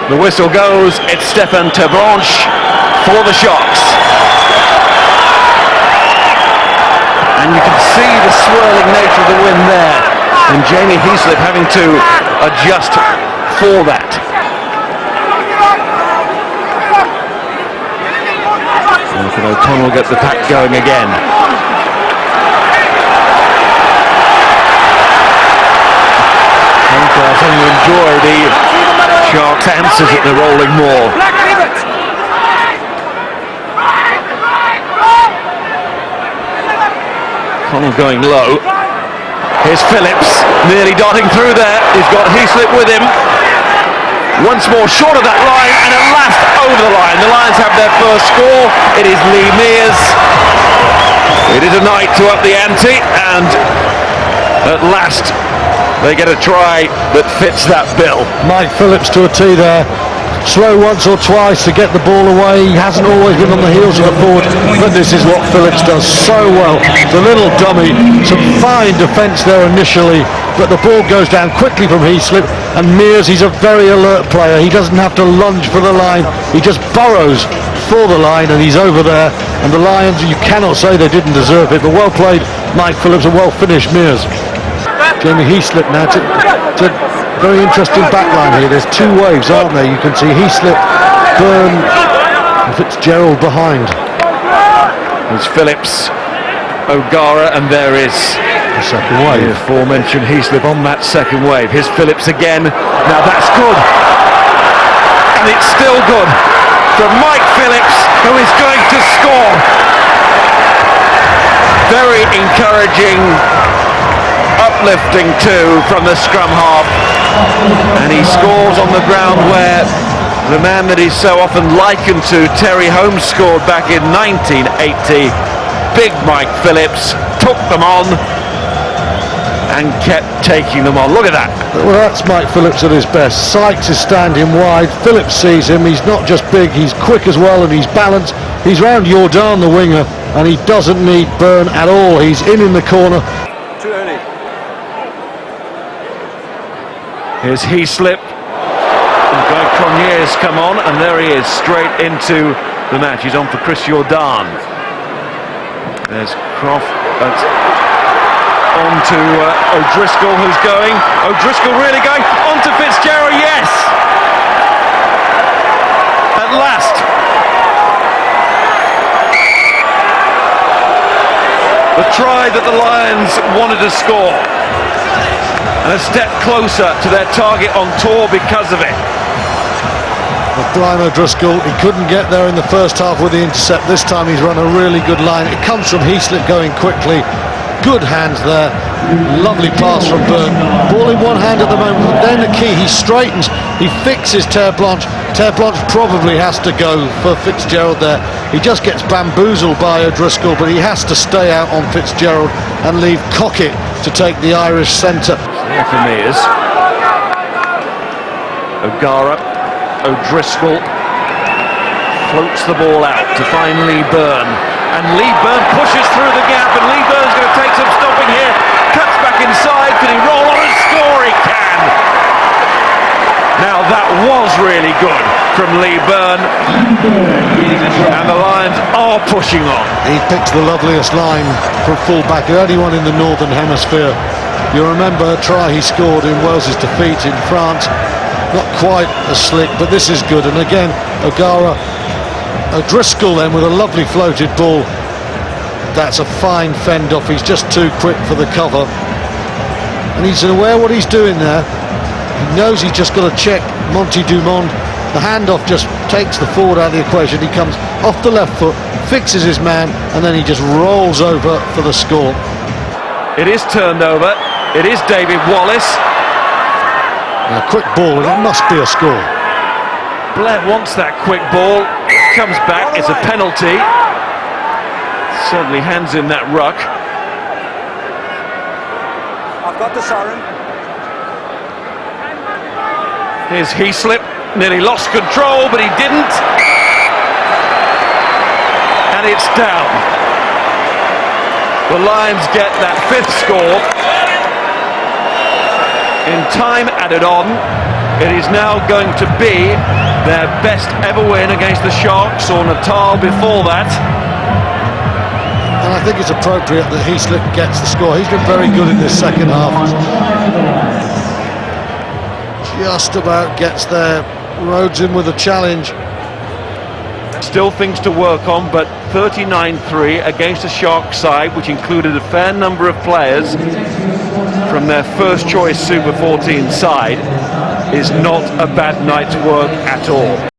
The whistle goes, it's Stéphane Terblanche for the Sharks. And you can see the swirling nature of the wind there, and Jamie Heaslip having to adjust for that. And can O'Connell get the pack going again? I think you enjoy the Sharks' answers at the rolling maul. Connell going low. Here's Phillips, nearly darting through there. He's got Heaslip with him. Once more short of that line, and at last over the line. The Lions have their first score. It is Lee Mears. It is a night to up the ante, and at last they get a try that fits that bill. Mike Phillips to a tee there. Slow once or twice to get the ball away. He hasn't always been on the heels of the forward, but this is what Phillips does so well. The little dummy, some fine defence there initially, but the ball goes down quickly from Heaslip, and Mears, he's a very alert player. He doesn't have to lunge for the line. He just burrows for the line, and he's over there. And the Lions, you cannot say they didn't deserve it, but well played Mike Phillips and well finished Mears. Jamie Heaslip now to very interesting backline here. There's two waves, aren't there? You can see Heaslip, Byrne, and Fitzgerald behind. There's Phillips, O'Gara, and there is the second wave. The aforementioned Heaslip on that second wave. Here's Phillips again. Now that's good. And it's still good from Mike Phillips, who is going to score. Very encouraging, uplifting too from the scrum half, and he scores on the ground where the man that he's so often likened to, Terry Holmes, scored back in 1980. Big Mike Phillips took them on and kept taking them on. Look at that. Well, that's Mike Phillips at his best. Sykes is standing wide. Phillips sees him. He's not just big, he's quick as well, and he's balanced. He's round Jordan, the winger, and he doesn't need Byrne at all. He's in the corner. Too early. Here's Heaslip. Guy Cronier's come on, and there he is, straight into the match. He's on for Chris Jordan. There's Croft. On to O'Driscoll, who's going. O'Driscoll really going. On to Fitzgerald, yes! At last. The try that the Lions wanted to score. And a step closer to their target on tour because of it. Well, Brian O'Driscoll, he couldn't get there in the first half with the intercept. This time he's run a really good line. It comes from Heaslip going quickly. Good hands there. Lovely pass from Byrne. Ball in one hand at the moment, but then the key, he straightens, he fixes Terblanche. Terblanche probably has to go for Fitzgerald there. He just gets bamboozled by O'Driscoll, but he has to stay out on Fitzgerald and leave Cockett to take the Irish centre. Here for Mears. O'Gara, O'Driscoll floats the ball out to find Lee Byrne. And Lee Byrne pushes through the gap, and Lee Byrne's going to take some stopping here. Cuts back inside, can he roll on and score? He can! Now that was really good from Lee Byrne. And the Lions are pushing on. He picks the loveliest line from full-back, the only one in the Northern Hemisphere. You remember a try he scored in Wales's defeat in France. Not quite as slick, but this is good. And again, O'Gara, O'Driscoll then with a lovely floated ball. That's a fine fend off. He's just too quick for the cover. And he's aware what he's doing there. He knows he's just got to check Monty Dumont. The handoff just takes the forward out of the equation. He comes off the left foot, fixes his man, and then he just rolls over for the score. It is turned over. It is David Wallace. A quick ball, and it must be a score. Blair wants that quick ball. Comes back. It's a penalty. Certainly hands in that ruck. I've got the siren. Here's Heaslip. Nearly lost control, but he didn't. And it's down. The Lions get that fifth score. In time added on. It is now going to be their best ever win against the Sharks, or Natal before that. And I think it's appropriate that Heaslip gets the score. He's been very good in this second half. Just about gets there. Rhodes in with a challenge. Still things to work on, but 39-3 against a Sharks side which included a fair number of players from their first choice Super 14 side is not a bad night's work at all.